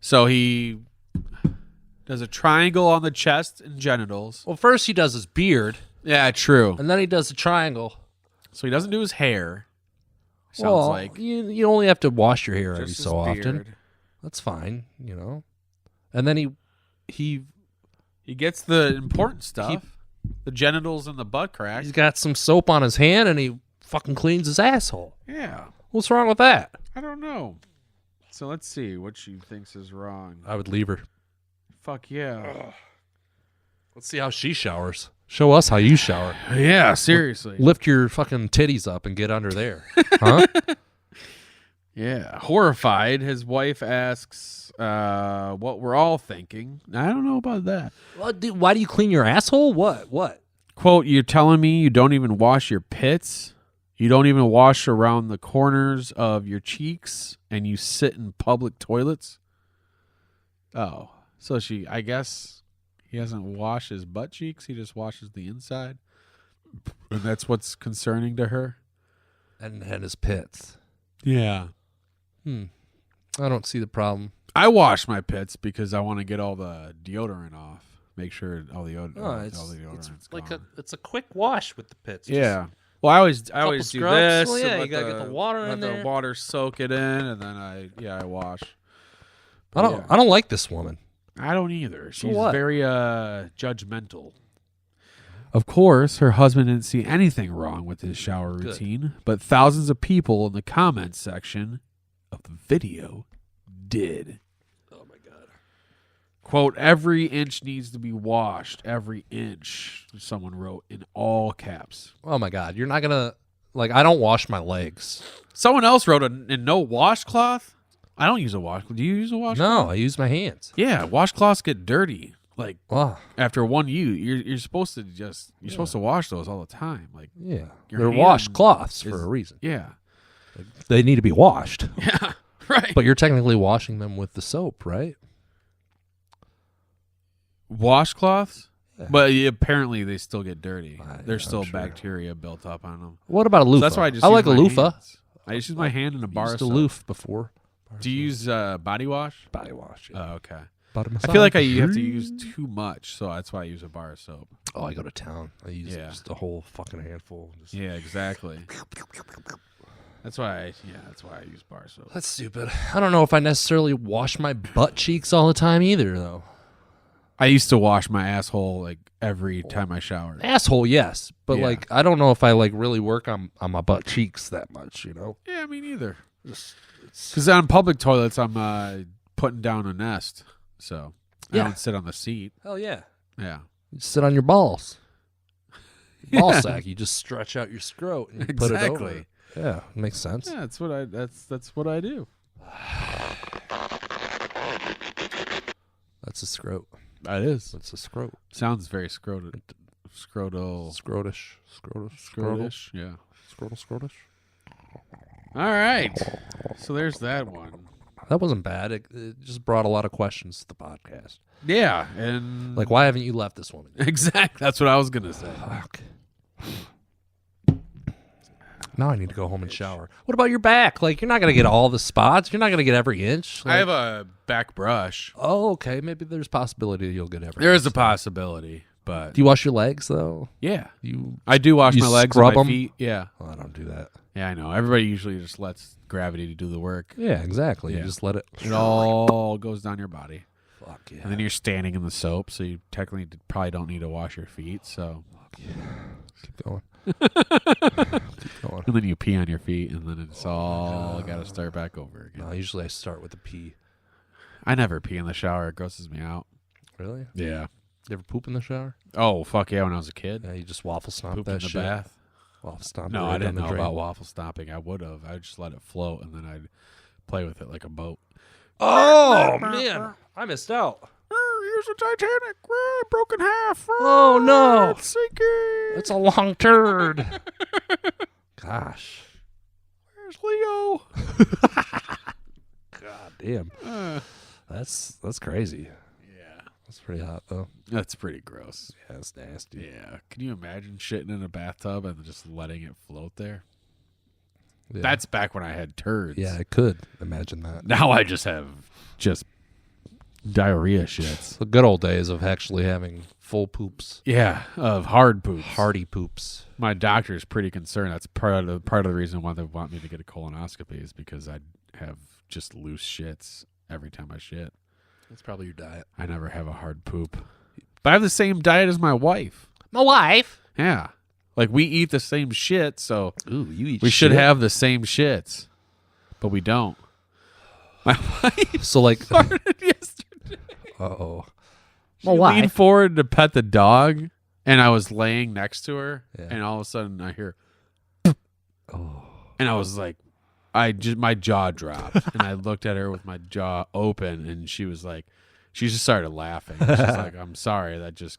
So he does a triangle on the chest and genitals. Well, first he does his beard, Yeah, true. and then he does a triangle. So he doesn't do his hair. Sounds like you only have to wash your hair every just his so often. beard. That's fine, And then he He gets the important stuff, the genitals and the butt crack. he's got some soap on his hand, and he fucking cleans his asshole. Yeah, What's wrong with that? I don't know. So let's see what she thinks is wrong. I would leave her. Fuck yeah. Let's see how she showers. Show us how you shower. Yeah, seriously. Lift your fucking titties up and get under there. Huh? Yeah. Horrified, his wife asks what we're all thinking. I don't know about that. Why do you clean your asshole? What? Quote, you're telling me you don't even wash your pits? You don't even wash around the corners of your cheeks and you sit in public toilets? Oh, so I guess he doesn't wash his butt cheeks. He just washes the inside. And that's what's concerning to her? And his pits. Yeah. I don't see the problem. I wash my pits because I want to get all the deodorant off. Make sure all the deodorant's gone. It's a quick wash with the pits. Yeah. Well, I always do scrubs. this. Well, yeah, and you gotta get the water let in there. the water soak it in, and then I wash. I don't like this woman. I don't either. She's what? very judgmental. Of course, her husband didn't see anything wrong with his shower routine, but thousands of people in the comments section of the video did. Oh my god. Quote, every inch needs to be washed. Every inch, someone wrote in all caps. Oh my god. You're not gonna I don't wash my legs. Someone else wrote in no washcloth. I don't use a washcloth. Do you use a washcloth? No, I use my hands. Yeah, washcloths get dirty. Like Wow. after one use, you're supposed to supposed to wash those all the time. Like Yeah. Your They're hand washcloths is- for a reason. yeah, They need to be washed. yeah, right. But you're technically washing them with the soap, right? Washcloths, Yeah. but apparently they still get dirty. Yeah, There's still I'm sure. bacteria built up on them. What about a loofah? So that's why I just like a use my loofah. hands. I just use my hand in a bar of Used a soap. loof before. Do you use body wash? Body wash? Yeah. Oh, okay. Body I feel like massage. you have to use too much, so that's why I use a bar of soap. Oh, I go to town. I use Yeah. just a whole fucking handful. Just... Yeah, exactly. That's why I use bar soap. That's stupid. I don't know if I necessarily wash my butt cheeks all the time either, though. I used to wash my asshole like every time I showered. Asshole, yes, but Yeah. I don't know if I really work on my butt cheeks that much. Yeah, me neither. Because on public toilets, I'm putting down a nest, so Yeah. I don't sit on the seat. Hell yeah. Yeah, You sit on your balls. Ball Yeah. sack. You just stretch out your scrot and you put it over. Exactly. Yeah, makes sense. yeah, that's what I do. That's a scrot. That is. That's a scrot. Sounds very scrotal. Scrotish. Scrotish. Yeah. Scrotish. All right. So there's that one. that wasn't bad. It just brought a lot of questions to the podcast. Yeah, and Like, why haven't you left this woman? exactly. That's what I was gonna say. Fuck. Now I need to go home and shower. What about your back? Like, you're not gonna get all the spots. You're not gonna get every inch. I have a back brush. Oh, okay. Maybe there's a possibility you'll get every. There is a possibility, but Do you wash your legs though? yeah, You I do wash you my legs scrub and my 'em? feet. Yeah, Oh, I don't do that. yeah, I know. Everybody usually just lets gravity do the work. Yeah, exactly. Yeah. You just let it. It all goes down your body, Fuck yeah. and then you're standing in the soap, so you technically probably don't need to wash your feet. So, Keep going. Keep going. and then you pee on your feet, and then it's all got to start back over again. No, usually I start with a pee. I never pee in the shower; it grosses me out. Really? Yeah. You ever poop in the shower? Oh fuck yeah! When I was a kid, Yeah, you just waffle stomp pooped that in the shit. bath. Waffle stomp. No, it right I didn't down know the drain. about waffle stomping. I would have. I just let it float, and then I'd play with it like a boat. Oh man, I missed out. Here's a Titanic. Broken half. Oh no, It's sinking. it's a long turd. Gosh, Where's Leo? god damn, that's crazy. Yeah. That's pretty hot though. That's pretty gross. Yeah, it's nasty. Yeah. Can you imagine shitting in a bathtub and just letting it float there? Yeah. That's back when I had turds. Yeah, I could imagine that. Now I just have just diarrhea shits. The good old days of actually having full poops, Yeah, of hard poops. hearty poops. My doctor is pretty concerned. That's part of the reason why they want me to get a colonoscopy is because I have just loose shits every time I shit. That's probably your diet. I never have a hard poop. But I have the same diet as my wife. My wife. Yeah. Like we eat the same shit, so Ooh, you eat. we should shit? have the same shits. But we don't. My wife So like, farted yesterday. oh, She leaned forward to pet the dog, and I was laying next to her, Yeah. and all of a sudden I hear, oh, and I was like, my jaw dropped, and I looked at her with my jaw open, and she was like, she just started laughing. She's like, I'm sorry, that just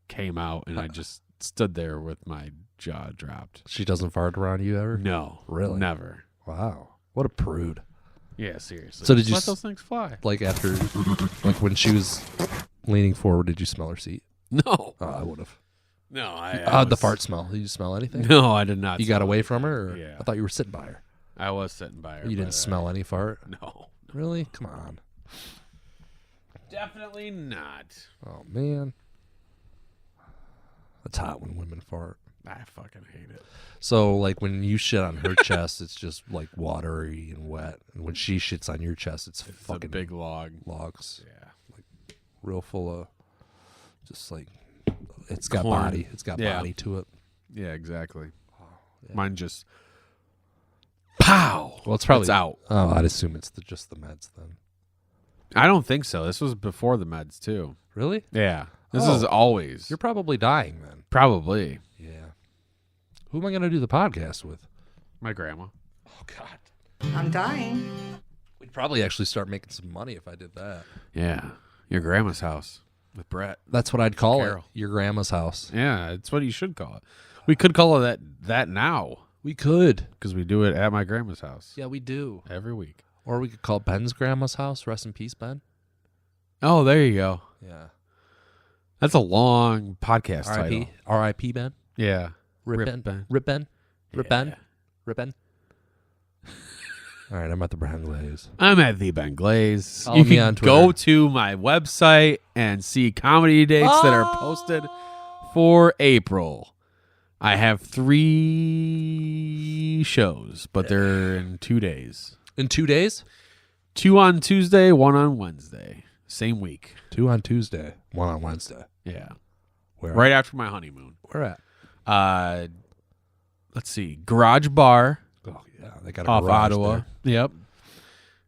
came out, and I just stood there with my jaw dropped. she doesn't fart around you ever? No, Really? never. Wow, what a prude. Yeah, seriously. So did Just you let s- those things fly? Like after, like when she was leaning forward, did you smell her seat? No, Oh, I would have. no. I How'd the was- fart smell? Did you smell anything? No, I did not. You got smell away it. from her? Or? Yeah. I thought you were sitting by her. I was sitting by her. You didn't but, smell any fart? No, Really? Come on. definitely not. Oh, man. It's hot when women fart. I fucking hate it. So, like, when you shit on her chest, it's just, like, watery and wet. And when she shits on your chest, it's It's fucking a big log. logs. Yeah. Real full of just, like, it's got Corn. body. It's got Yeah. body to it. Yeah, exactly. Yeah. Mine just pow. Well, it's probably It's out. Oh, I'd assume it's just the meds then. I don't think so. This was before the meds too. Really? Yeah. This Oh. is always. You're probably dying then. Probably Yeah. Who am I going to do the podcast with? my grandma. Oh, God. I'm dying. We'd probably actually start making some money if I did that. Yeah. Your grandma's house with Brett. That's what I'd call Carol. it. Your grandma's house. Yeah, it's what you should call it. We could call it that now We could. because we do it at my grandma's house Yeah, we do. every week. Or we could call Ben's grandma's house. Rest in peace, Ben. Oh, there you go. Yeah. That's a long podcast title. R.I.P. R.I.P. Ben. Yeah. Rip, Rip Ben. Ben. Rip Ben. Rip Yeah. Ben. Rip Ben. All right, I'm at the Brown Glaze. I'm at the Ben Glaze. Follow You me can on go Twitter. to my website and see comedy dates that are posted for April. I have 3 shows, but they're in 2 days. In 2 days? 2 on Tuesday, 1 on Wednesday. Same week. 2 on Tuesday, 1 on Wednesday. Yeah. Where? Right after my honeymoon. Where at? Let's see. Garage Bar Oh yeah, they got a off garage Ottawa. there. Yep.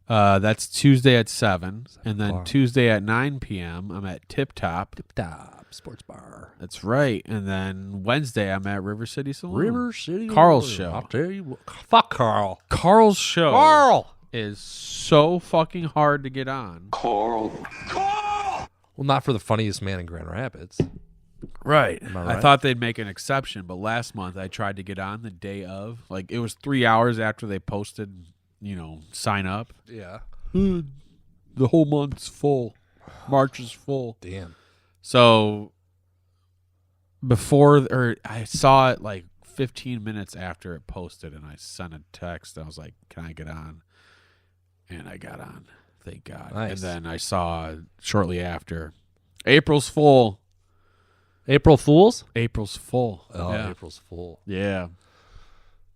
That's Tuesday at 7. And then o'clock. Tuesday at 9 p.m., I'm at Tip Top. Tip Top Sports Bar. That's right. And then Wednesday, I'm at River City Saloon. River City. Carl's Warrior. show. I'll tell you what. Fuck Carl. Carl's show Carl. is so fucking hard to get on. Well, not for the funniest man in Grand Rapids. Right. Am I I right? thought they'd make an exception, but last month I tried to get on the day of. Like, it was 3 hours after they posted, sign up. Yeah. The whole month's full. March is full. Damn. So I saw it like 15 minutes after it posted, and I sent a text. I was like, "Can I get on?" And I got on. Thank God. Nice. And then I saw shortly after, April's full. April Fools? April's full. Oh, yeah. April's full. Yeah.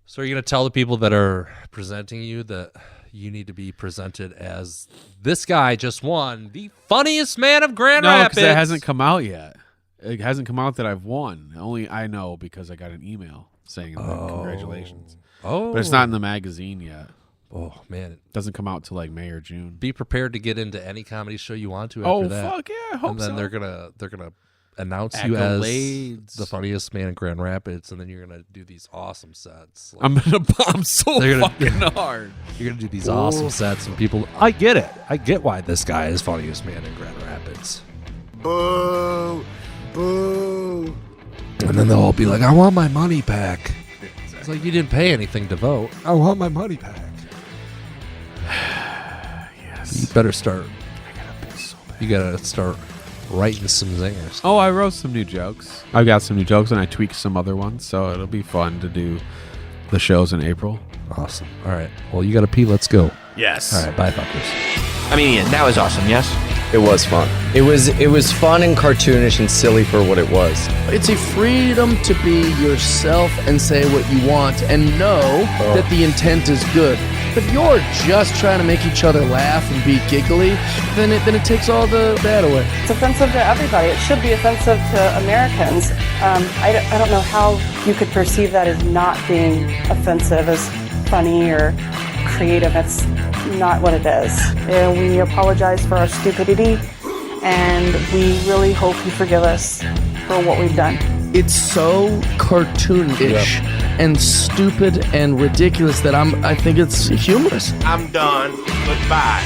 So are you going to tell the people that are presenting you that you need to be presented as this guy just won the funniest man of Grand No, Rapids? because it hasn't come out yet. It hasn't come out that I've won. Only I know because I got an email saying congratulations. Oh. But it's not in the magazine yet. Oh, man. It doesn't come out till like May or June. Be prepared to get into any comedy show you want to after that. Oh, fuck yeah. I hope and then so. they're gonna announce you as Accolades. the funniest man in Grand Rapids, and then you're gonna do these awesome sets. Like, I'm going to bomb so They're gonna- fucking hard. you're gonna do these awesome sets, and people. I get it. I get why this guy is funniest man in Grand Rapids. Boo! Boo! And then they'll all be like, "I want my money back." It's like you didn't pay anything to vote. I want my money back. Yes. You better start. You gotta start writing some zingers. Oh, I wrote some new jokes. I've got some new jokes, and I tweaked some other ones, so it'll be fun to do the shows in April. Awesome. All right. Well, you gotta pee. Let's go. Yes. All right. Bye, fuckers. I mean, Ian, that was awesome, yes? It was fun. It was fun and cartoonish and silly for what it was. It's a freedom to be yourself and say what you want and know that the intent is good. If you're just trying to make each other laugh and be giggly, then it takes all the bad away. It's offensive to everybody. It should be offensive to Americans. I don't know how you could perceive that as not being offensive, as funny or creative. That's not what it is. We apologize for our stupidity, and we really hope you forgive us for what we've done. It's so cartoonish and stupid and ridiculous that I think it's humorous. I'm done. Goodbye.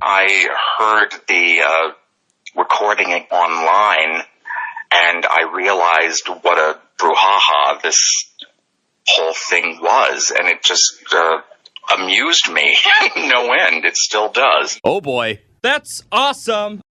I heard the recording online, and I realized what a brouhaha this whole thing was, and it just amused me no end. It still does. Oh boy. That's awesome.